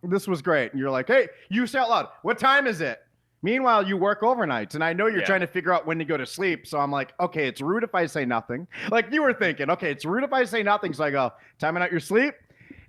this was great. And you're like, hey, you say out loud, what time is it? Meanwhile, you work overnights, and I know you're trying to figure out when to go to sleep. So I'm like, okay, it's rude if I say nothing. Like you were thinking, okay, it's rude if I say nothing. So I go, timing out your sleep?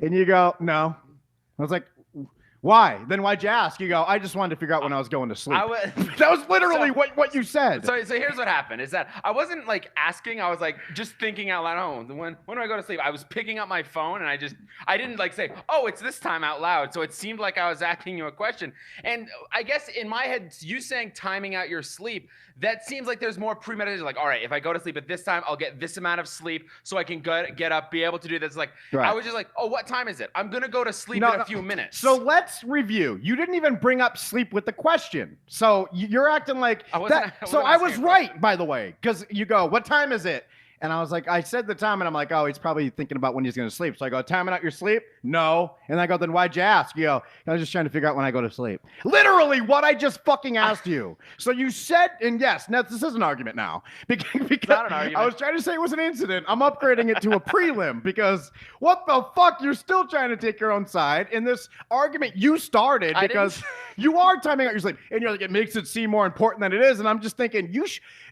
And you go, no. I was like, why? Then why'd you ask? You go, I just wanted to figure out when I was going to sleep. That was literally what you said. So here's what happened is that I wasn't like asking. I was like just thinking out loud. Oh, when do I go to sleep? I was picking up my phone and I didn't like say, oh, it's this time out loud. So it seemed like I was asking you a question. And I guess in my head, you saying timing out your sleep, that seems like there's more premeditated. Like, all right, if I go to sleep at this time, I'll get this amount of sleep so I can get up, be able to do this. Like, I was just like, oh, what time is it? I'm going to go to sleep in a few minutes. So let's review. You didn't even bring up sleep with the question. So you're acting like I was right, by the way, because you go, what time is it? And I was like, I said the time, and I'm like, oh, he's probably thinking about when he's going to sleep. So I go, timing out your sleep? No. And I go, then why'd you ask? You go, I was just trying to figure out when I go to sleep. Literally what I just fucking asked you. So you said, and yes, now this is an argument now. Because not an argument. I was trying to say it was an incident. I'm upgrading it to a prelim because what the fuck? You're still trying to take your own side in this argument you started because you are timing out your sleep. And you're like, it makes it seem more important than it is. And I'm just thinking,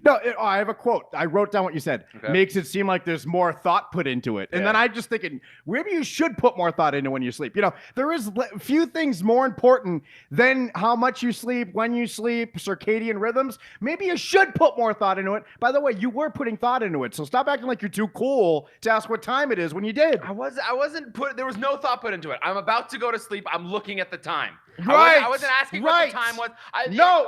I have a quote. I wrote down what you said. Okay. Makes it seem like there's more thought put into it. And then I just thinking, maybe you should put more thought into when you sleep. You know, there is few things more important than how much you sleep, when you sleep, circadian rhythms. Maybe you should put more thought into it. By the way, you were putting thought into it. So stop acting like you're too cool to ask what time it is when you did. I wasn't there was no thought put into it. I'm about to go to sleep. I'm looking at the time. Right. I wasn't asking what the time was.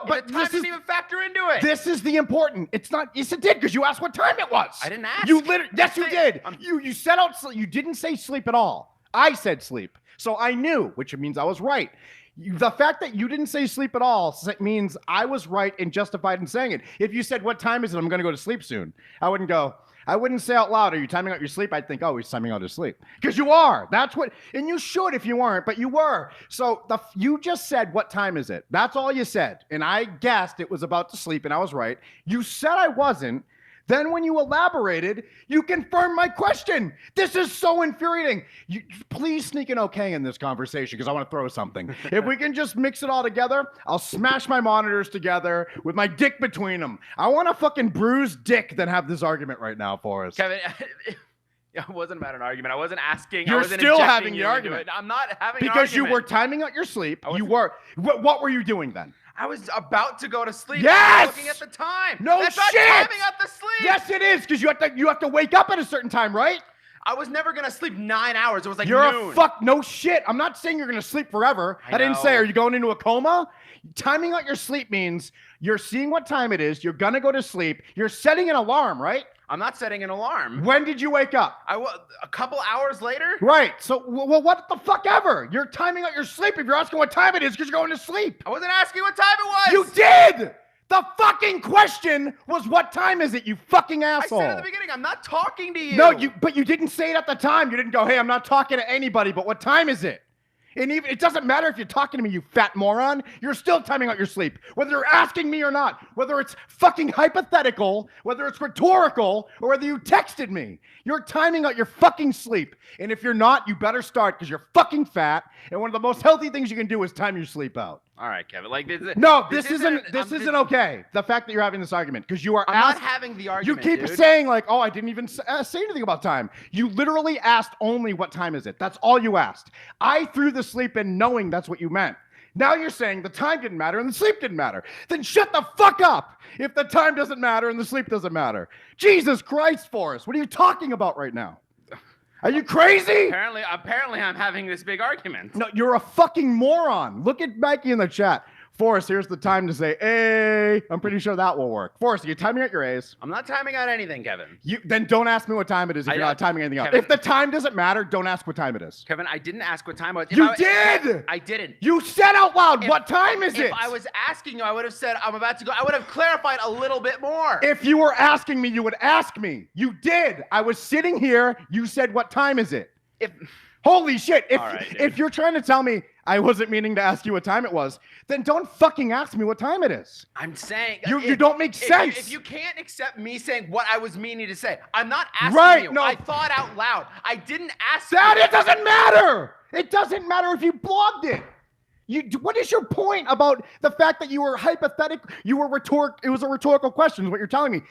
But the time didn't even factor into it. This is the important. It's not. Yes, it did because you asked what time it was. I didn't ask. You literally. Yes, you did. You said out. You didn't say sleep at all. I said sleep, so I knew, which means I was right. The fact that you didn't say sleep at all means I was right and justified in saying it. If you said, what time is it? I'm going to go to sleep soon. I wouldn't say out loud, are you timing out your sleep? I'd think, oh, he's timing out his sleep. Because you are. That's what, and you should if you weren't, but you were. So you just said, what time is it? That's all you said. And I guessed it was about to sleep, and I was right. You said I wasn't. Then when you elaborated, you confirmed my question. This is so infuriating. Please sneak an okay in this conversation because I want to throw something. If we can just mix it all together, I'll smash my monitors together with my dick between them. I want a fucking bruised dick than have this argument right now for us. Kevin, it wasn't about an argument. I wasn't asking. You're still having the argument. I'm not having an argument. Because you were timing out your sleep. You were. What were you doing then? I was about to go to sleep. Yes! Looking at the time. No That's shit! Not timing out the sleep. Yes, it is, because you have to wake up at a certain time, right? I was never going to sleep 9 hours. It was like You're noon. No shit. I'm not saying you're going to sleep forever. I didn't say, are you going into a coma? Timing out your sleep means you're seeing what time it is. You're going to go to sleep. You're setting an alarm, right? I'm not setting an alarm. When did you wake up? A couple hours later. Right. So, well, what the fuck ever? You're timing out your sleep if you're asking what time it is because you're going to sleep. I wasn't asking what time it was. You did! The fucking question was, what time is it, you fucking asshole? I said at the beginning, I'm not talking to you. No, but you didn't say it at the time. You didn't go, hey, I'm not talking to anybody, but what time is it? And even it doesn't matter if you're talking to me, you fat moron. You're still timing out your sleep, whether you're asking me or not, whether it's fucking hypothetical, whether it's rhetorical, or whether you texted me. You're timing out your fucking sleep. And if you're not, you better start because you're fucking fat. And one of the most healthy things you can do is time your sleep out. All right, Kevin. This isn't okay. The fact that you're having this argument because you are. I'm not having the argument. You keep saying like, oh, I didn't even say anything about time. You literally asked only what time is it. That's all you asked. I threw the sleep in knowing that's what you meant. Now you're saying the time didn't matter and the sleep didn't matter. Then shut the fuck up if the time doesn't matter and the sleep doesn't matter. Jesus Christ, Forrest, what are you talking about right now? Are you crazy? Apparently I'm having this big argument. No, you're a fucking moron. Look at Mikey in the chat. Forrest, here's the time to say A. I'm pretty sure that will work. Forrest, are you timing out your A's? I'm not timing out anything, Kevin. Then don't ask me what time it is if you're not timing anything out. If the time doesn't matter, don't ask what time it is. Kevin, I didn't ask what time it was. You did! I didn't. You said out loud, what time is it? If I was asking you, I would have said, I'm about to go. I would have clarified a little bit more. If you were asking me, you would ask me. You did. I was sitting here. You said, what time is it? Holy shit. If you're trying to tell me, I wasn't meaning to ask you what time it was. Then don't fucking ask me what time it is. I'm saying You don't make sense. If you can't accept me saying what I was meaning to say, I'm not asking you. No. I thought out loud. I didn't ask That you. it doesn't matter. It doesn't matter if you blogged it. What is your point about the fact that you were hypothetical? It was a rhetorical question, is what you're telling me.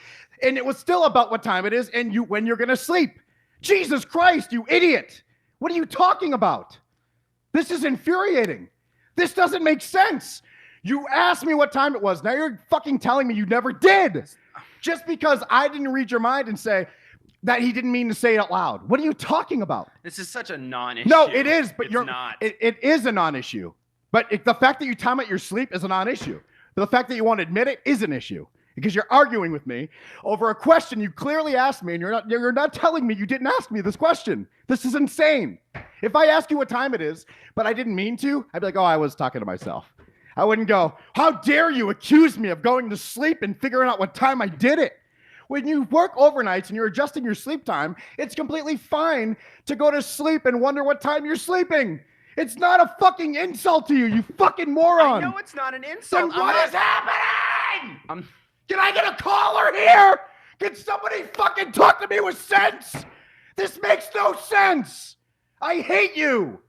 And it was still about what time it is and when you're going to sleep. Jesus Christ, you idiot. What are you talking about? This is infuriating. This doesn't make sense. You asked me what time it was. Now you're fucking telling me you never did. Just because I didn't read your mind and say that he didn't mean to say it out loud. What are you talking about? This is such a non-issue. No, it is, but it's you're not. It is a non-issue. But the fact that you time out your sleep is a non-issue. The fact that you won't admit it is an issue. Because you're arguing with me over a question you clearly asked me, and you're not telling me you didn't ask me this question. This is insane. If I ask you what time it is, but I didn't mean to, I'd be like, oh, I was talking to myself. I wouldn't go, how dare you accuse me of going to sleep and figuring out what time I did it? When you work overnights and you're adjusting your sleep time, it's completely fine to go to sleep and wonder what time you're sleeping. It's not a fucking insult to you, you fucking moron. I know it's not an insult. Then what is happening? Can I get a caller here? Can somebody fucking talk to me with sense? This makes no sense. I hate you.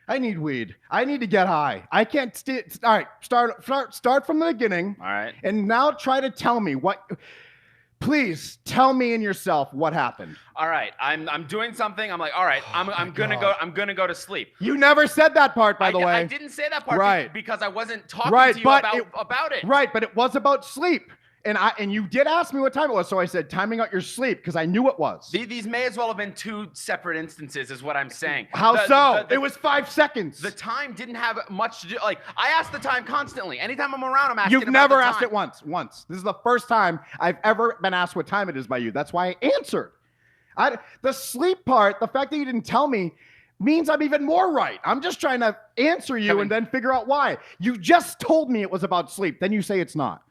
I need weed. I need to get high. I can't all right, start from the beginning. All right. And now try to tell me please tell me and yourself what happened. All right. I'm doing something. I'm like, all right, I'm gonna go to sleep. You never said that part, by the way. I didn't say that part right. because I wasn't talking to you about it. Right, but it was about sleep. And you did ask me what time it was, so I said timing out your sleep because I knew it was. These may as well have been two separate instances, is what I'm saying. How so? It was 5 seconds. The time didn't have much to do. Like, I ask the time constantly. Anytime I'm around, I'm asking. You've never asked it once. This is the first time I've ever been asked what time it is by you. That's why I answered. The sleep part, the fact that you didn't tell me, means I'm even more right. I'm just trying to answer you and then figure out why. You just told me it was about sleep. Then you say it's not.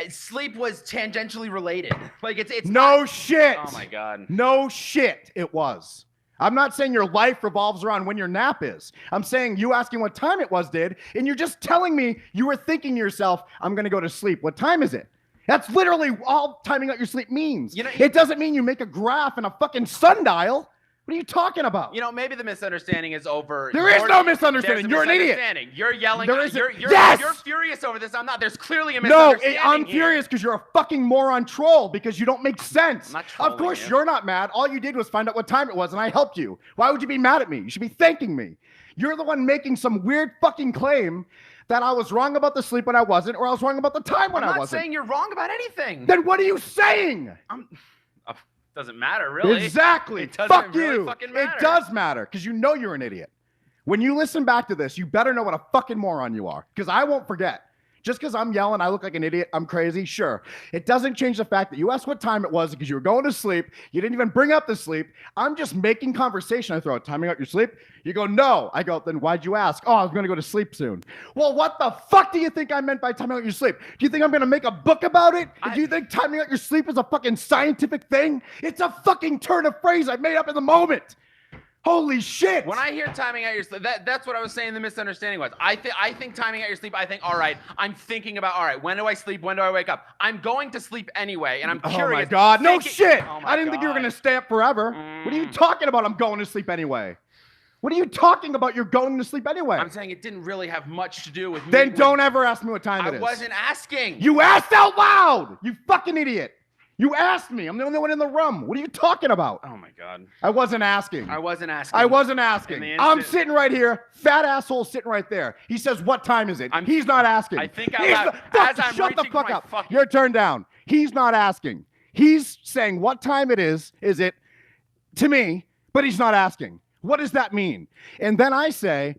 Sleep was tangentially related. Like it's no not, shit. Oh my God. No shit. It was. I'm not saying your life revolves around when your nap is. I'm saying you asking what time it was did, and you're just telling me you were thinking to yourself, I'm going to go to sleep. What time is it? That's literally all timing out your sleep means. It doesn't mean you make a graph and a fucking sundial. What are you talking about? Maybe the misunderstanding is over. There is no misunderstanding. You're an idiot. You're yelling. You're furious over this. I'm not. There's clearly a misunderstanding. No, I'm furious because you're a fucking moron troll because you don't make sense. I'm not trolling of course, you. You're not mad. All you did was find out what time it was, and I helped you. Why would you be mad at me? You should be thanking me. You're the one making some weird fucking claim that I was wrong about the sleep when I wasn't, or I was wrong about the time when I wasn't. I'm not saying you're wrong about anything. Then what are you saying? Doesn't matter, really. Exactly. It doesn't Fuck really you. Fucking matter. It does matter because you know you're an idiot. When you listen back to this, you better know what a fucking moron you are because I won't forget. Just because I'm yelling, I look like an idiot, I'm crazy, sure. It doesn't change the fact that you asked what time it was because you were going to sleep. You didn't even bring up the sleep. I'm just making conversation. I throw out timing out your sleep. You go, no. I go, then why'd you ask? Oh, I was going to go to sleep soon. Well, what the fuck do you think I meant by timing out your sleep? Do you think I'm going to make a book about it? Do you think timing out your sleep is a fucking scientific thing? It's a fucking turn of phrase I made up in the moment. Holy shit! When I hear timing out your sleep, that's what I was saying the misunderstanding was. I think timing out your sleep, I think, all right, I'm thinking about, all right, when do I sleep? When do I wake up? I'm going to sleep anyway, and I'm curious. Oh my God, no shit! Oh I didn't think you were going to stay up forever. What are you talking about? I'm going to sleep anyway. What are you talking about? You're going to sleep anyway. I'm saying it didn't really have much to do with me. Then don't ever ask me what time it is. I wasn't asking. You asked out loud! You fucking idiot! You asked me. I'm the only one in the room. What are you talking about? Oh, my God. I wasn't asking. I wasn't asking. I'm sitting right here. Fat asshole sitting right there. He says, what time is it? He's not asking. I think out loud. Shut the fuck up. Your turn down. He's not asking. He's saying what time it is it to me, but he's not asking. What does that mean? And then I say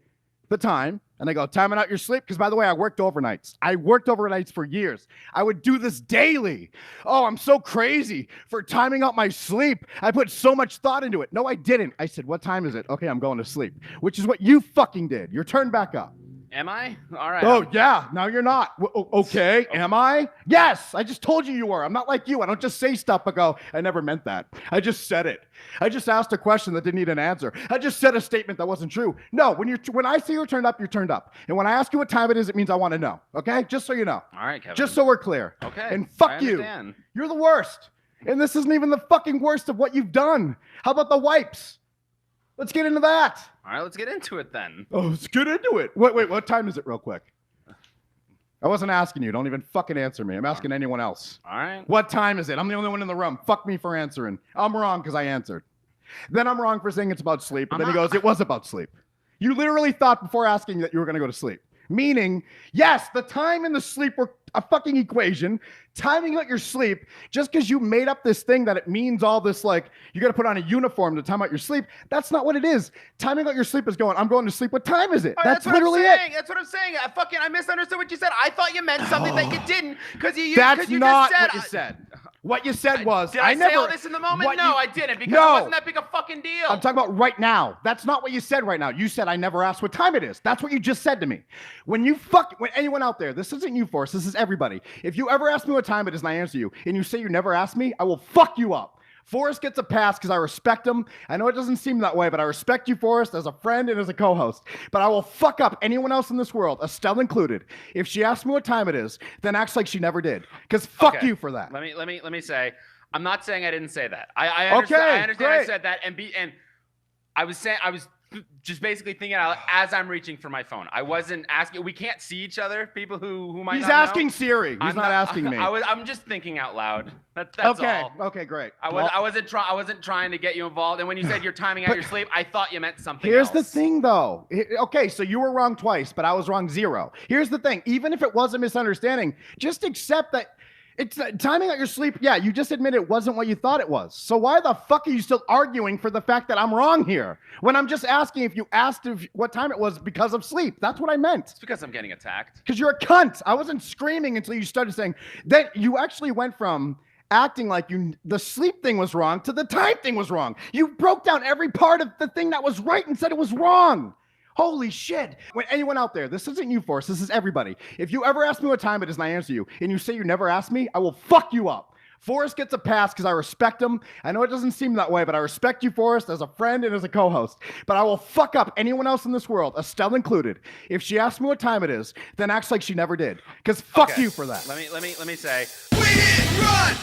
the time. And I go, timing out your sleep? Because, by the way, I worked overnights. I worked overnights for years. I would do this daily. Oh, I'm so crazy for timing out my sleep. I put so much thought into it. No, I didn't. I said, what time is it? Okay, I'm going to sleep. Which is what you fucking did. Your turn back up. Am I? All right. Oh, yeah. Now you're not. Okay. Am I? Yes. I just told you you were. I'm not like you. I don't just say stuff but go, I never meant that. I just said it. I just asked a question that didn't need an answer. I just said a statement that wasn't true. No, when I say you're turned up, you're turned up. And when I ask you what time it is, it means I want to know. Okay? Just so you know. All right, Kevin. Just so we're clear. Okay. And fuck you. You're the worst. And this isn't even the fucking worst of what you've done. How about the wipes? Let's get into that. All right, let's get into it then. Oh, let's get into it. Wait, what time is it real quick? I wasn't asking you. Don't even fucking answer me. I'm asking anyone else. All right. What time is it? I'm the only one in the room. Fuck me for answering. I'm wrong because I answered. Then I'm wrong for saying it's about sleep. But then he goes, it was about sleep. You literally thought before asking that you were going to go to sleep. Meaning, yes, the time and the sleep were a fucking equation. Timing out your sleep, just because you made up this thing that it means all this, like, you got to put on a uniform to time out your sleep. That's not what it is. Timing out your sleep is going, I'm going to sleep. What time is it? Right, that's literally it. That's what I'm saying. I misunderstood what you said. I thought you meant something that you didn't because you That's you not just said, what you said. What you said was, did I say all this in the moment? No, I didn't because it wasn't that big a fucking deal. I'm talking about right now. That's not what you said right now. You said I never asked what time it is. That's what you just said to me. When anyone out there, this isn't you, Forrest, this is everybody. If you ever ask me what time it is and I answer you, and you say you never asked me, I will fuck you up. Forrest gets a pass because I respect him. I know it doesn't seem that way, but I respect you, Forrest, as a friend and as a co-host. But I will fuck up anyone else in this world, Estelle included. If she asks me what time it is, then acts like she never did. Because fuck you for that. Let me say, I'm not saying I didn't say that. I understand. I understand. I said that, and I was just basically thinking out as I'm reaching for my phone. I wasn't asking. We can't see each other. People who might. He's not asking know. Siri. He's not asking me. I'm just thinking out loud. That's okay. all. Okay. Great. I wasn't trying to get you involved. And when you said you're timing out your sleep, I thought you meant something Here's else. the thing, though. Okay, so you were wrong twice, but I was wrong 0. Here's the thing. Even if it was a misunderstanding, just accept that. It's timing out your sleep. Yeah, you just admitted it wasn't what you thought it was. So why the fuck are you still arguing for the fact that I'm wrong here? When I'm just asking if you asked what time it was because of sleep. That's what I meant. It's because I'm getting attacked. Because you're a cunt. I wasn't screaming until you started saying that. You actually went from acting like the sleep thing was wrong to the time thing was wrong. You broke down every part of the thing that was right and said it was wrong. Holy shit. When anyone out there, this isn't you, Forrest, this is everybody. If you ever ask me what time it is and I answer you, and you say you never asked me, I will fuck you up. Forrest gets a pass because I respect him. I know it doesn't seem that way, but I respect you, Forrest, as a friend and as a co-host. But I will fuck up anyone else in this world, Estelle included. If she asks me what time it is, then acts like she never did. Because fuck you for that. Let me say. We hit run!